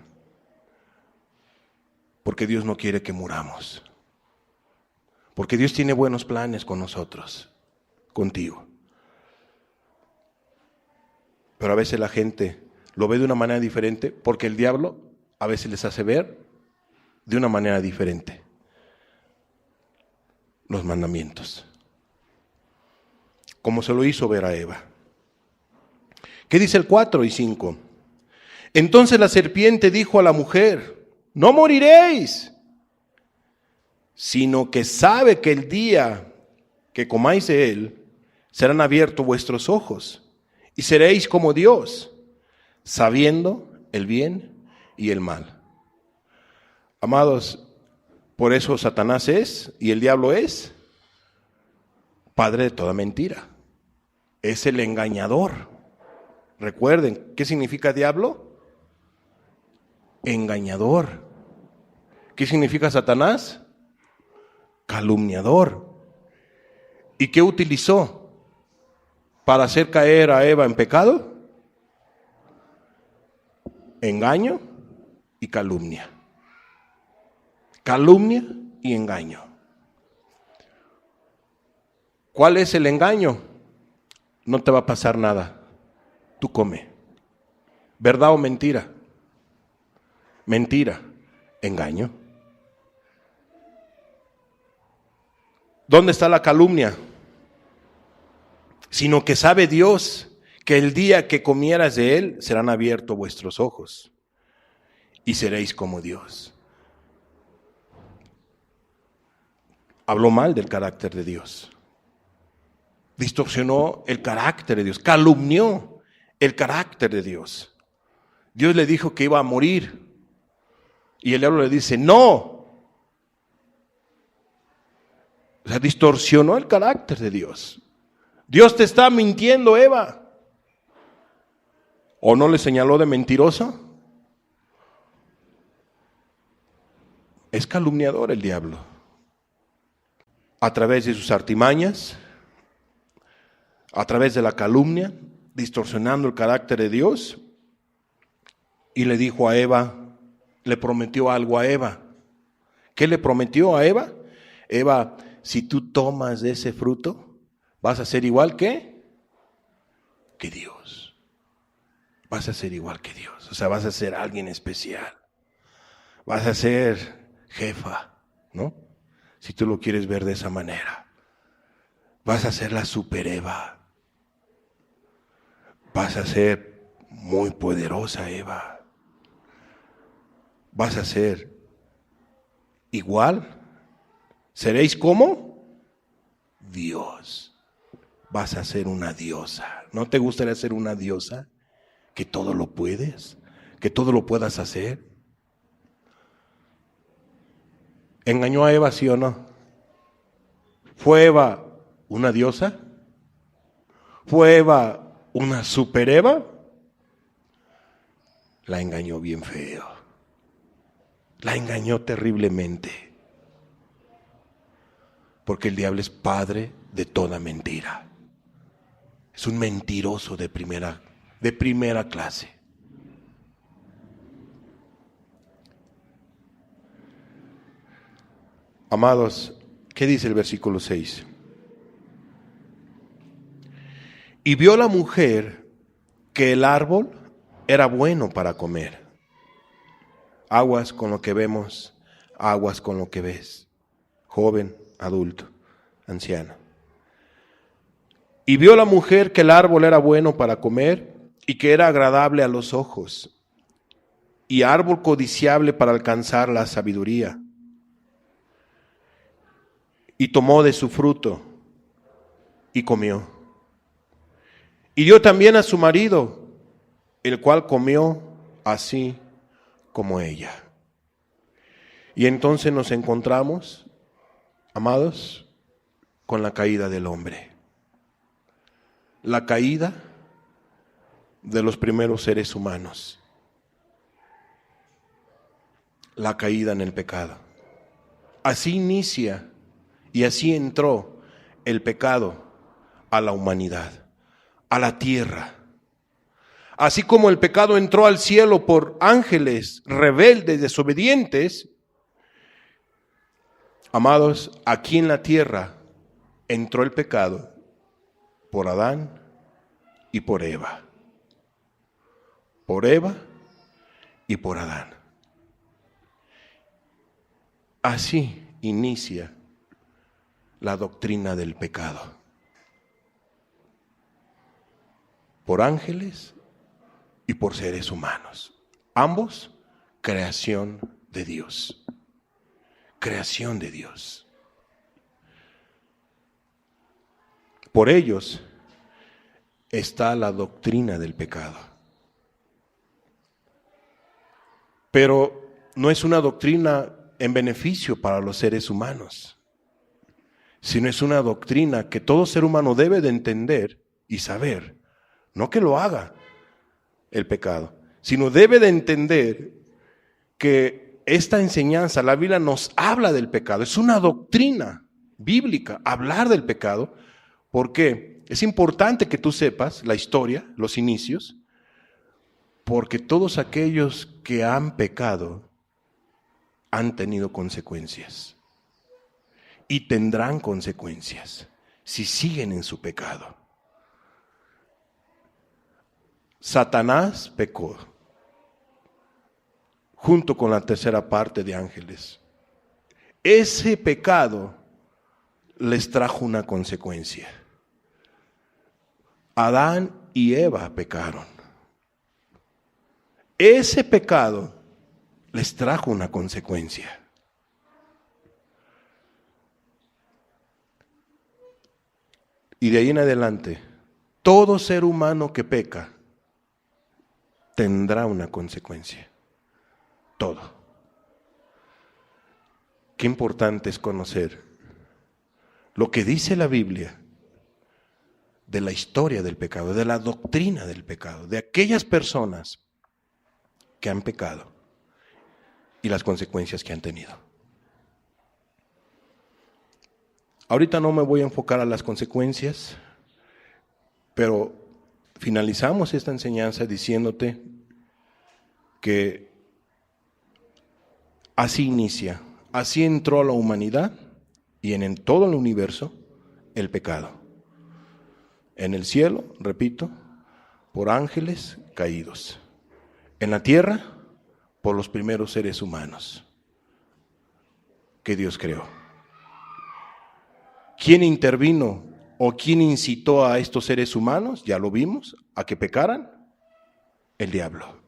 Porque Dios no quiere que muramos. Porque Dios tiene buenos planes con nosotros, contigo. Pero a veces la gente lo ve de una manera diferente, porque el diablo a veces les hace ver de una manera diferente los mandamientos, como se lo hizo ver a Eva. ¿Qué dice el 4 y 5? Entonces la serpiente dijo a la mujer: no moriréis, sino que sabe que el día que comáis de él, serán abiertos vuestros ojos, y seréis como Dios, sabiendo el bien y el mal. Amados, por eso Satanás es, y el diablo es, padre de toda mentira. Es el engañador. Recuerden, ¿qué significa diablo? Engañador. ¿Qué significa Satanás? Calumniador. ¿Y qué utilizó para hacer caer a Eva en pecado? Engaño y calumnia. Calumnia y engaño. ¿Cuál es el engaño? No te va a pasar nada. Tú come. ¿Verdad o mentira? Mentira. Engaño. ¿Dónde está la calumnia? Sino que sabe Dios que el día que comieras de él serán abiertos vuestros ojos y seréis como Dios. Habló mal del carácter de Dios. Distorsionó el carácter de Dios. Calumnió el carácter de Dios. Dios le dijo que iba a morir. Y el diablo le dice, no. sea, distorsionó el carácter de Dios. Dios te está mintiendo, Eva. ¿O no le señaló de mentirosa? Es calumniador el diablo. A través de sus artimañas, a través de la calumnia, distorsionando el carácter de Dios, y le dijo a Eva, le prometió algo a Eva. ¿Qué le prometió a Eva? Eva, si tú tomas de ese fruto, vas a ser igual que Dios. Vas a ser igual que Dios. O sea, vas a ser alguien especial. Vas a ser jefa, ¿no? Si tú lo quieres ver de esa manera. Vas a ser la super Eva. Vas a ser muy poderosa, Eva. Vas a ser igual. ¿Seréis como? Dios. Vas a ser una diosa. ¿No te gustaría ser una diosa? Que todo lo puedes, que todo lo puedas hacer. ¿Engañó a Eva, sí o no? ¿Fue Eva una diosa? ¿Fue Eva una super Eva? La engañó bien feo. La engañó terriblemente. Porque el diablo es padre de toda mentira. Es un mentiroso de primera clase. Amados, ¿qué dice el versículo 6? Y vio la mujer que el árbol era bueno para comer. Aguas con lo que vemos, aguas con lo que ves. Joven, adulto, anciano. Y vio la mujer que el árbol era bueno para comer y que era agradable a los ojos, y árbol codiciable para alcanzar la sabiduría. Y tomó de su fruto y comió. Y dio también a su marido, el cual comió así como ella. Y entonces nos encontramos, amados, con la caída del hombre. La caída de los primeros seres humanos. La caída en el pecado. Así inicia y así entró el pecado a la humanidad, a la tierra. Así como el pecado entró al cielo por ángeles rebeldes, desobedientes, amados, aquí en la tierra entró el pecado por Adán y por Eva. Por Eva y por Adán. Así inicia la doctrina del pecado. Por ángeles y por seres humanos. Ambos, creación de Dios. Creación de Dios. Por ellos está la doctrina del pecado. Pero no es una doctrina en beneficio para los seres humanos, sino es una doctrina que todo ser humano debe de entender y saber. No que lo haga el pecado, sino debe de entender que esta enseñanza, la Biblia nos habla del pecado. Es una doctrina bíblica hablar del pecado. ¿Por qué? Es importante que tú sepas la historia, los inicios, porque todos aquellos que han pecado han tenido consecuencias y tendrán consecuencias si siguen en su pecado. Satanás pecó junto con la tercera parte de ángeles. Ese pecado les trajo una consecuencia. Adán y Eva pecaron. Ese pecado les trajo una consecuencia. Y de ahí en adelante, todo ser humano que peca tendrá una consecuencia. Todo. Qué importante es conocer lo que dice la Biblia de la historia del pecado, de la doctrina del pecado, de aquellas personas que han pecado y las consecuencias que han tenido. Ahorita no me voy a enfocar a las consecuencias, pero finalizamos esta enseñanza diciéndote que así inicia, así entró a la humanidad y en todo el universo el pecado. En el cielo, repito, por ángeles caídos. En la tierra, por los primeros seres humanos que Dios creó. ¿Quién intervino o quién incitó a estos seres humanos? Ya lo vimos, a que pecaran. El diablo.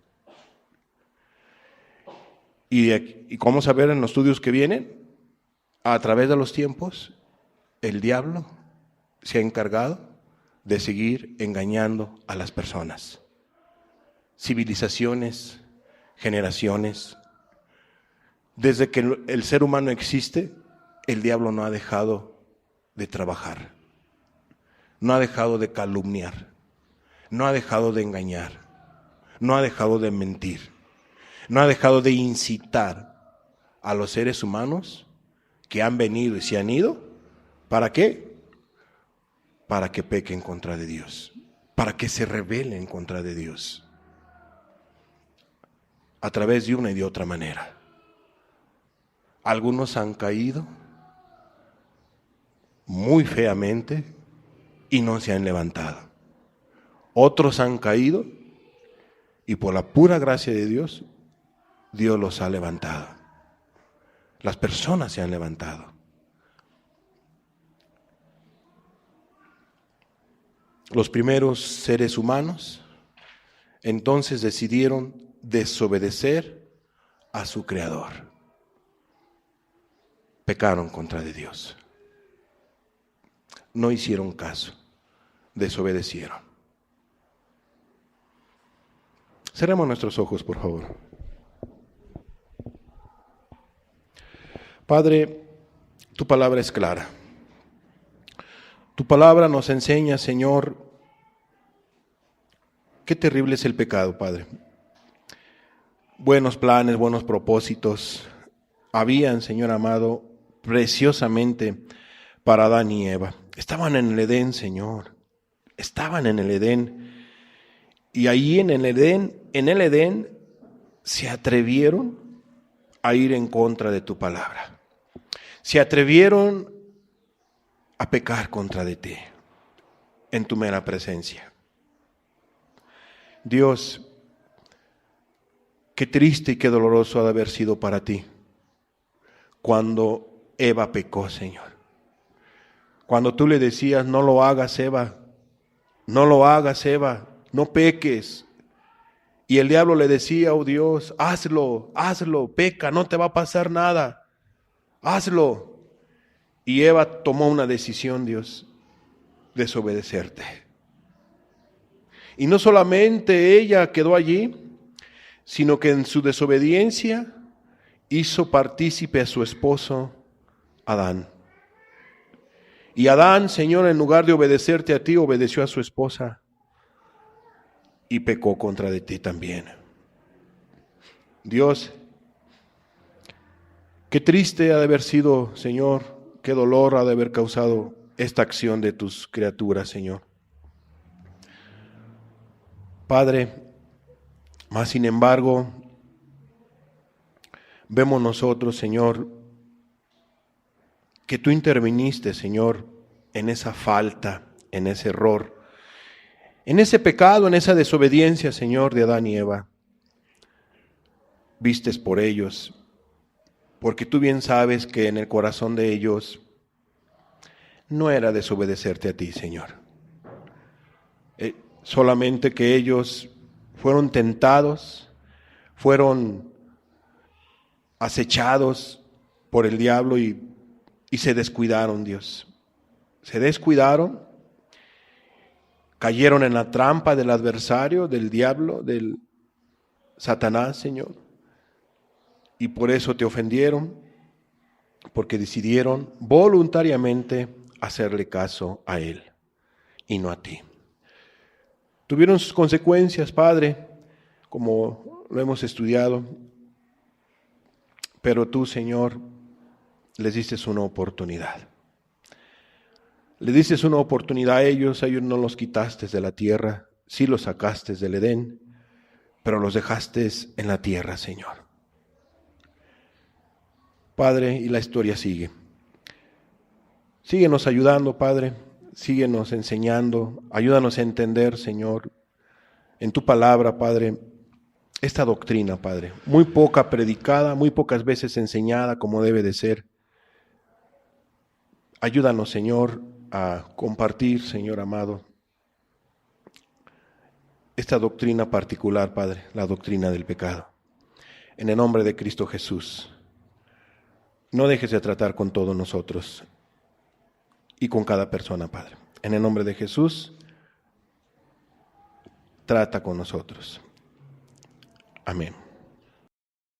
¿Y cómo saber en los estudios que vienen? A través de los tiempos, el diablo se ha encargado de seguir engañando a las personas. Civilizaciones, generaciones. Desde que el ser humano existe, el diablo no ha dejado de trabajar. No ha dejado de calumniar. No ha dejado de engañar. No ha dejado de mentir. No ha dejado de incitar a los seres humanos que han venido y se han ido. ¿Para qué? Para que pequen contra de Dios. Para que se rebelen contra de Dios. A través de una y de otra manera. Algunos han caído muy feamente y no se han levantado. Otros han caído y por la pura gracia de Dios, Dios los ha levantado. Las personas se han levantado. Los primeros seres humanos entonces decidieron desobedecer a su Creador. Pecaron contra de Dios. No hicieron caso, desobedecieron. Cerremos nuestros ojos, por favor. Padre, tu palabra es clara. Tu palabra nos enseña, Señor, qué terrible es el pecado, Padre. Buenos planes, buenos propósitos habían, Señor amado, preciosamente para Adán y Eva. Estaban en el Edén, Señor. Estaban en el Edén. Y ahí en el Edén se atrevieron a ir en contra de tu palabra. Se atrevieron a pecar contra de ti, en tu mera presencia. Dios, qué triste y qué doloroso ha de haber sido para ti cuando Eva pecó, Señor. Cuando tú le decías, no lo hagas, Eva, no lo hagas, Eva, no peques. Y el diablo le decía, oh Dios, hazlo, peca, no te va a pasar nada, hazlo. Y Eva tomó una decisión, Dios, desobedecerte. Y no solamente ella quedó allí, sino que en su desobediencia hizo partícipe a su esposo Adán. Y Adán, Señor, en lugar de obedecerte a ti, obedeció a su esposa y pecó contra de ti también. Dios, qué triste ha de haber sido, Señor, qué dolor ha de haber causado esta acción de tus criaturas, Señor. Padre, mas sin embargo, vemos nosotros, Señor, que tú interviniste, Señor, en esa falta, en ese error, en ese pecado, en esa desobediencia, Señor, de Adán y Eva. Vistes por ellos, porque tú bien sabes que en el corazón de ellos no era desobedecerte a ti, Señor. Solamente que ellos fueron tentados, fueron acechados por el diablo y se descuidaron, Dios. Se descuidaron, cayeron en la trampa del adversario, del diablo, del Satanás, Señor. Y por eso te ofendieron, porque decidieron voluntariamente hacerle caso a Él y no a ti. Tuvieron sus consecuencias, Padre, como lo hemos estudiado, pero tú, Señor, les diste una oportunidad. Le diste una oportunidad a ellos no los quitaste de la tierra, sí los sacaste del Edén, pero los dejaste en la tierra, Señor. Padre, y la historia sigue. Síguenos ayudando, Padre, síguenos enseñando, ayúdanos a entender, Señor, en tu palabra, Padre, esta doctrina, Padre, muy poca predicada, muy pocas veces enseñada como debe de ser. Ayúdanos, Señor, a compartir, Señor amado, esta doctrina particular, Padre, la doctrina del pecado. En el nombre de Cristo Jesús, no dejes de tratar con todos nosotros y con cada persona, Padre. En el nombre de Jesús, trata con nosotros. Amén.